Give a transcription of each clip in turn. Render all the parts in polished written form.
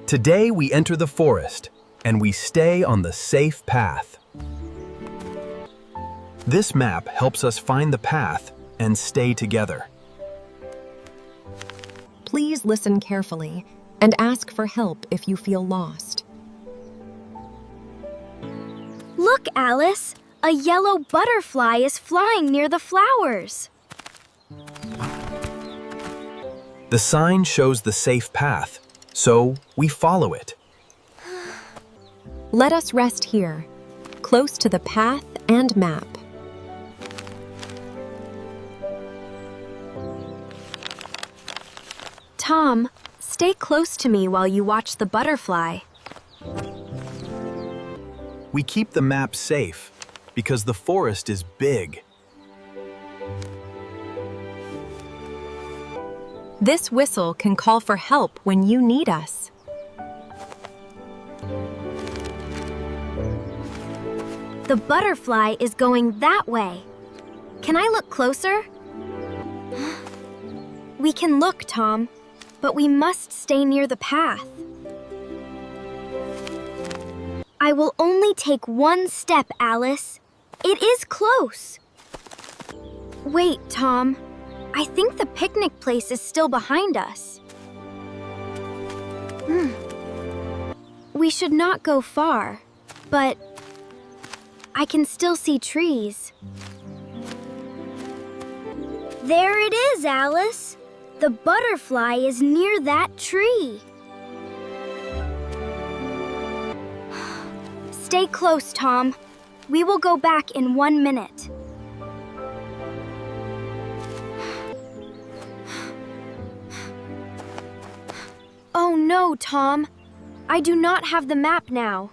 Today we enter the forest, and we stay on the safe path. This map helps us find the path and stay together. Please listen carefully and ask for help if you feel lost. Look, Alice! A yellow butterfly is flying near the flowers. The sign shows the safe path, so we follow it. Let us rest here, close to the path and map. Tom, stay close to me while you watch the butterfly. We keep the map safe because the forest is big. This whistle can call for help when you need us. The butterfly is going that way. Can I look closer? We can look, Tom, but we must stay near the path. I will only take one step, Alice. It is close. Wait, Tom. I think the picnic place is still behind us. We should not go far, but I can still see trees. There it is, Alice. The butterfly is near that tree. Stay close, Tom. We will go back in 1 minute. Oh no, Tom. I do not have the map now.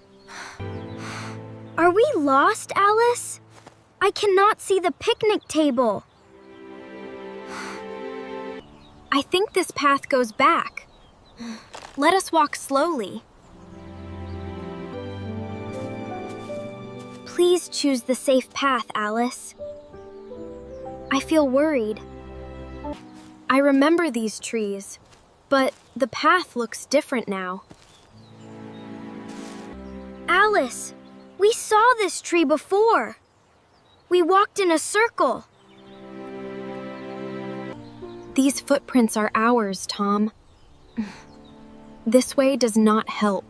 Are we lost, Alice? I cannot see the picnic table. I think this path goes back. Let us walk slowly. Please choose the safe path, Alice. I feel worried. I remember these trees, but the path looks different now. Alice, we saw this tree before. We walked in a circle. These footprints are ours, Tom. This way does not help.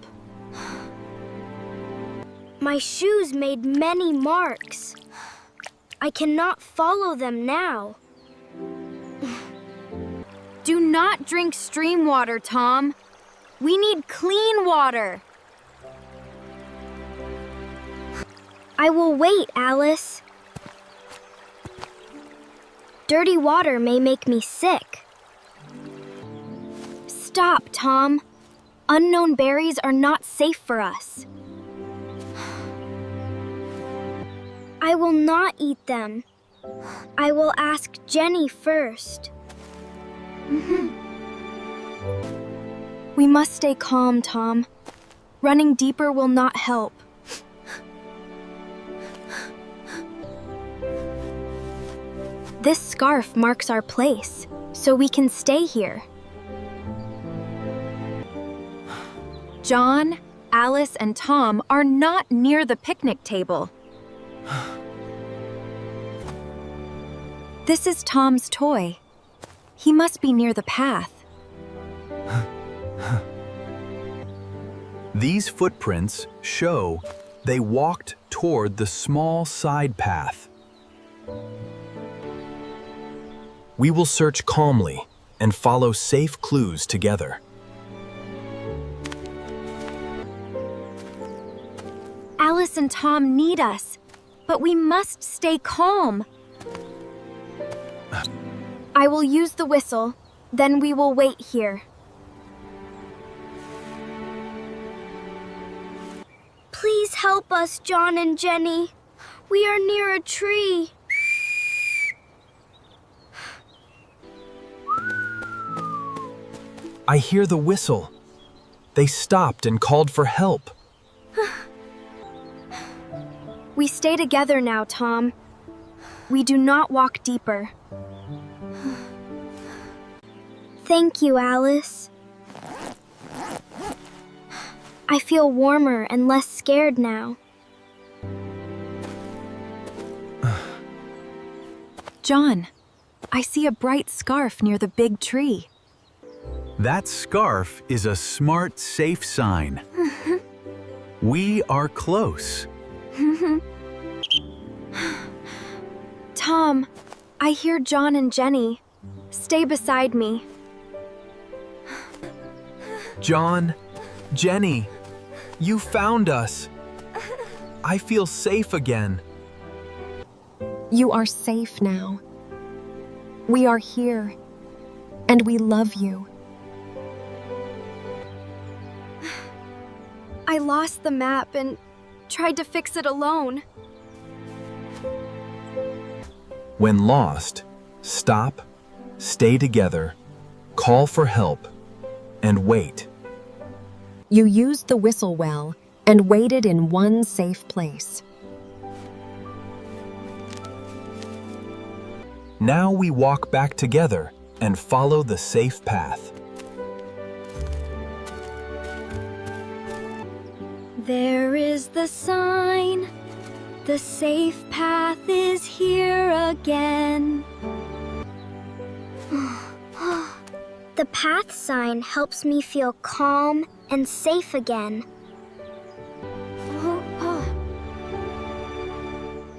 My shoes made many marks. I cannot follow them now. Do not drink stream water, Tom. We need clean water. I will wait, Alice. Dirty water may make me sick. Stop, Tom. Unknown berries are not safe for us. I will not eat them. I will ask Jenny first. We must stay calm, Tom. Running deeper will not help. This scarf marks our place, so we can stay here. John, Alice, and Tom are not near the picnic table. This is Tom's toy. He must be near the path. These footprints show they walked toward the small side path. We will search calmly and follow safe clues together. Alice and Tom need us, but we must stay calm. I will use the whistle, then we will wait here. Please help us, John and Jenny. We are near a tree. I hear the whistle. They stopped and called for help. We stay together now, Tom. We do not walk deeper. Thank you, Alice. I feel warmer and less scared now. John, I see a bright scarf near the big tree. That scarf is a smart, safe sign. We are close. Tom, I hear John and Jenny. Stay beside me. John, Jenny, you found us. I feel safe again. You are safe now. We are here, and we love you. I lost the map and tried to fix it alone. When lost, stop, stay together, call for help, and wait. You used the whistle well and waited in one safe place. Now we walk back together and follow the safe path. There is the sign. The safe path is here again. The path sign helps me feel calm and safe again.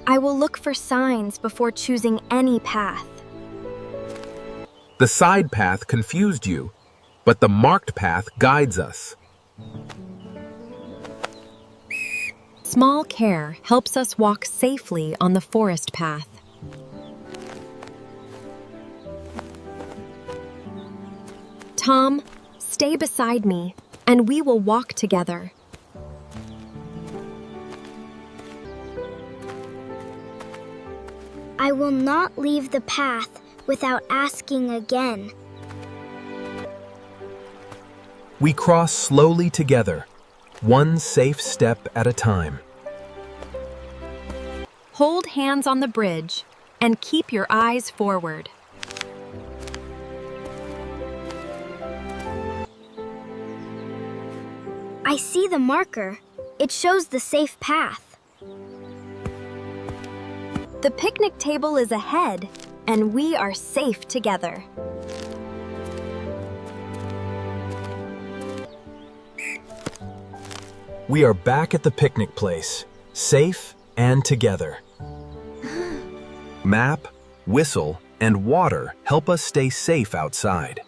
I will look for signs before choosing any path. The side path confused you, but the marked path guides us. Small care helps us walk safely on the forest path. Tom, stay beside me, and we will walk together. I will not leave the path without asking again. We cross slowly together, one safe step at a time. Hold hands on the bridge and keep your eyes forward. I see the marker. It shows the safe path. The picnic table is ahead, and we are safe together. We are back at the picnic place, safe and together. Map, whistle, and water help us stay safe outside.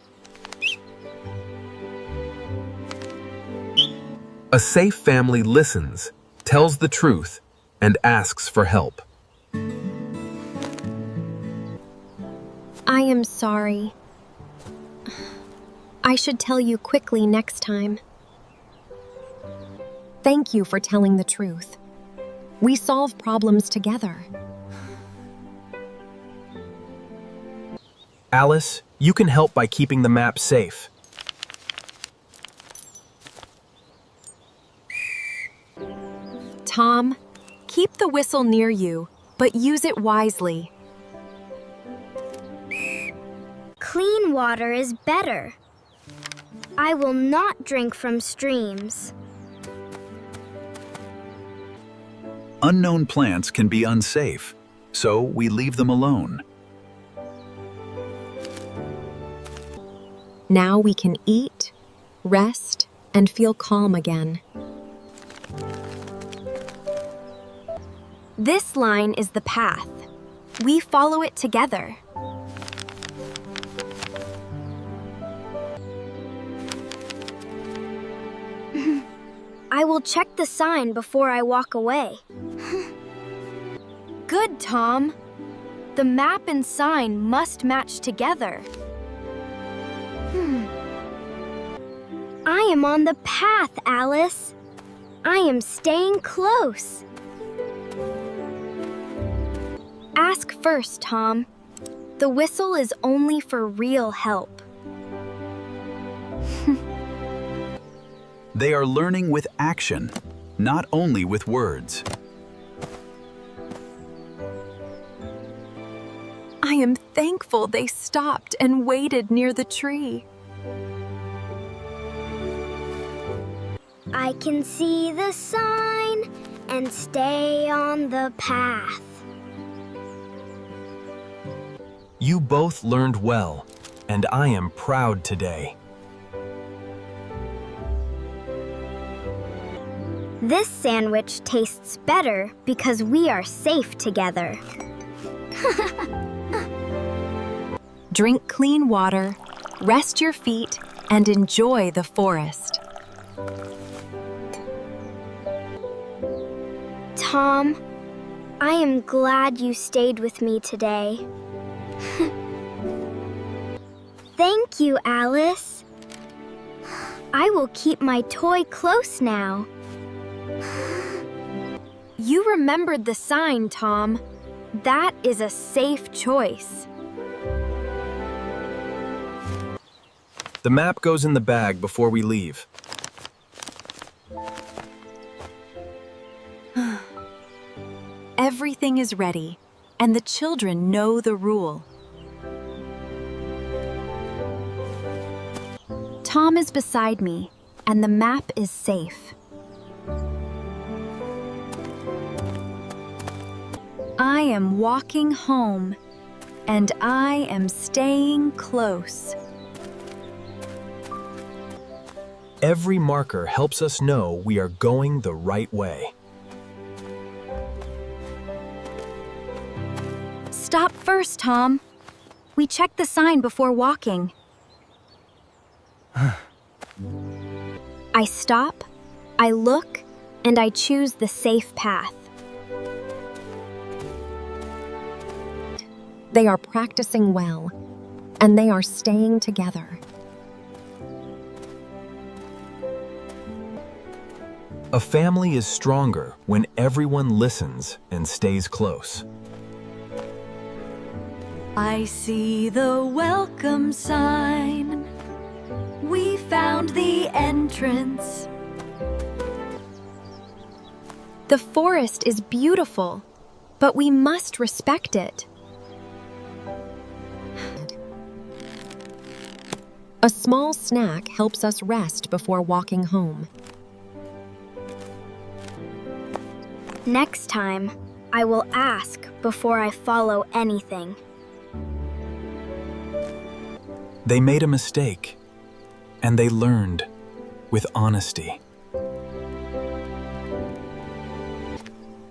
A safe family listens, tells the truth, and asks for help. I am sorry. I should tell you quickly next time. Thank you for telling the truth. We solve problems together. Alice, you can help by keeping the map safe. Tom, keep the whistle near you, but use it wisely. Clean water is better. I will not drink from streams. Unknown plants can be unsafe, so we leave them alone. Now we can eat, rest, and feel calm again. This line is the path. We follow it together. I will check the sign before I walk away. Good, Tom. The map and sign must match together. I am on the path, Alice. I am staying close. Ask first, Tom. The whistle is only for real help. They are learning with action, not only with words. I am thankful they stopped and waited near the tree. I can see the sign and stay on the path. You both learned well, and I am proud today. This sandwich tastes better because we are safe together. Drink clean water, rest your feet, and enjoy the forest. Tom, I am glad you stayed with me today. Thank you, Alice. I will keep my toy close now. You remembered the sign, Tom. That is a safe choice. The map goes in the bag before we leave. Everything is ready, and the children know the rule. Tom is beside me, and the map is safe. I am walking home, and I am staying close. Every marker helps us know we are going the right way. Stop first, Tom. We check the sign before walking. I stop, I look, and I choose the safe path. They are practicing well, and they are staying together. A family is stronger when everyone listens and stays close. I see the welcome sign. We found the entrance. The forest is beautiful, but we must respect it. A small snack helps us rest before walking home. Next time, I will ask before I follow anything. They made a mistake, and they learned with honesty.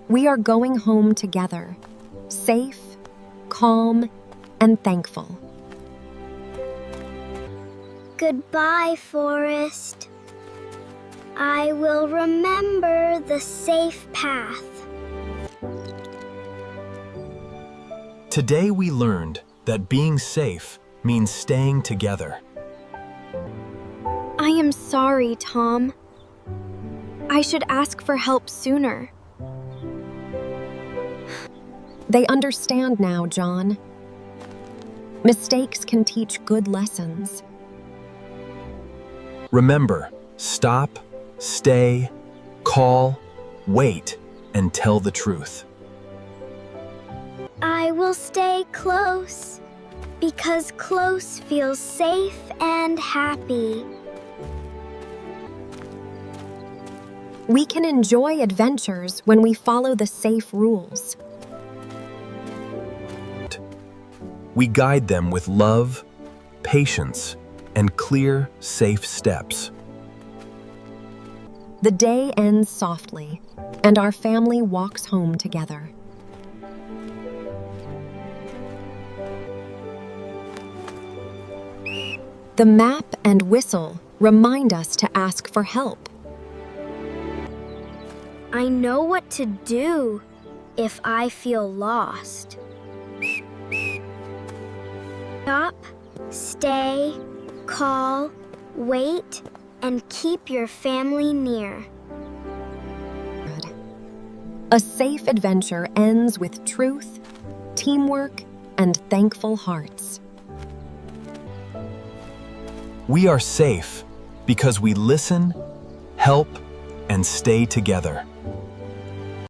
We are going home together, safe, calm, and thankful. Goodbye, Forest. I will remember the safe path. Today we learned that being safe means staying together. I am sorry, Tom. I should ask for help sooner. They understand now, John. Mistakes can teach good lessons. Remember, stop, stay, call, wait, and tell the truth. I will stay close because close feels safe and happy. We can enjoy adventures when we follow the safe rules. We guide them with love, patience, and clear, safe steps. The day ends softly, and our family walks home together. The map and whistle remind us to ask for help. I know what to do if I feel lost. Stop, stay, call, wait, and keep your family near. A safe adventure ends with truth, teamwork, and thankful hearts. We are safe because we listen, help, and stay together.